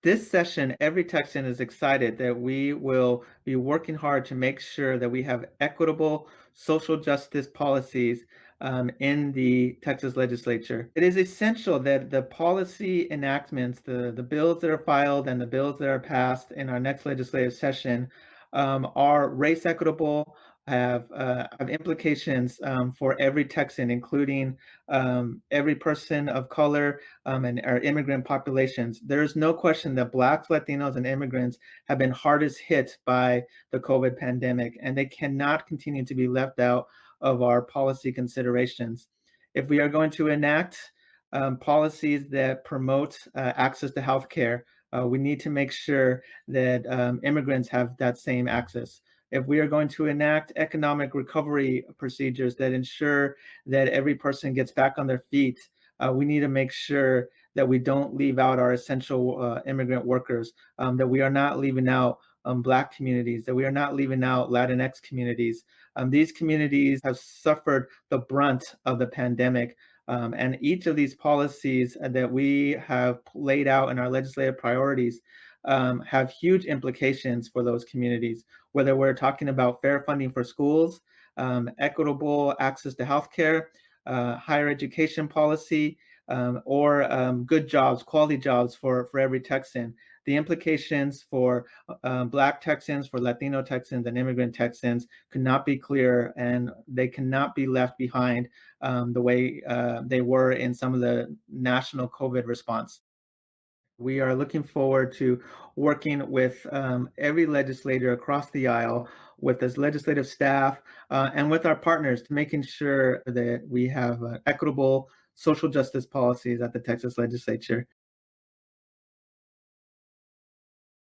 This session, every Texan is excited that we will be working hard to make sure that we have equitable social justice policies in the Texas Legislature. It is essential that the policy enactments, the bills that are filed and the bills that are passed in our next legislative session are race equitable, have implications for every Texan, including every person of color and our immigrant populations. There's no question that Blacks, Latinos, and immigrants have been hardest hit by the COVID pandemic, and they cannot continue to be left out of our policy considerations. If we are going to enact policies that promote access to healthcare, we need to make sure that immigrants have that same access. If we are going to enact economic recovery procedures that ensure that every person gets back on their feet, we need to make sure that we don't leave out our essential immigrant workers, that we are not leaving out Black communities, that we are not leaving out Latinx communities. These communities have suffered the brunt of the pandemic. And each of these policies that we have laid out in our legislative priorities have huge implications for those communities, whether we're talking about fair funding for schools, equitable access to healthcare, higher education policy, or good jobs, quality jobs for every Texan. The implications for Black Texans, for Latino Texans, and immigrant Texans could not be clearer, and they cannot be left behind the way they were in some of the national COVID response. We are looking forward to working with every legislator across the aisle, with this legislative staff, and with our partners to making sure that we have equitable social justice policies at the Texas Legislature.